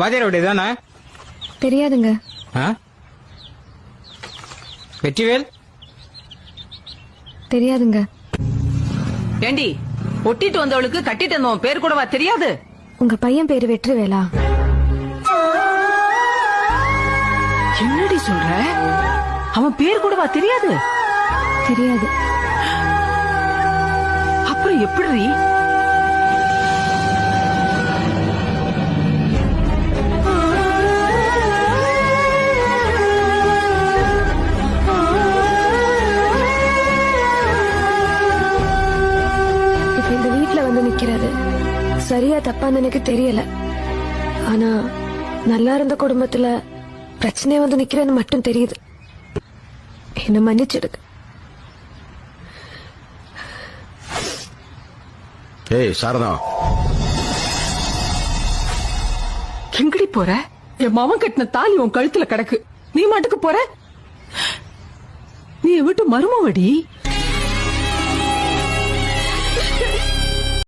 வாத்தியாரோட தானே? தெரியாதுங்க. வெற்றிவேல் தெரியாதுங்க. ஏண்டி ஒட்டிட்டு வந்தவளுக்கு கட்டிட்டு வந்தவன் பேர் கூடவா தெரியாது? உங்க பையன் பேரு வெற்றிவேலா? என்னடி சொல்ற? அவன் பேர் கூடவா தெரியாது? தெரியாது. அப்புறம் எப்படி? இப்ப இந்த வீட்டுல வந்து நிக்கிறது சரியா தப்பான்னு எனக்கு தெரியல. ஆனா நல்லா இருந்த குடும்பத்துல பிரச்சனையா வந்து நிக்கிறேன்னு மட்டும் தெரியுது. என்ன மன்னிச்சிடுங்க. ஏய் சாரதா, எங்கடி போற? என் மாமன் கட்டின தாலி உன் கழுத்துல கிடக்கு, நீ மாட்டுக்கு போற? நீ விட்டு மருமவடி.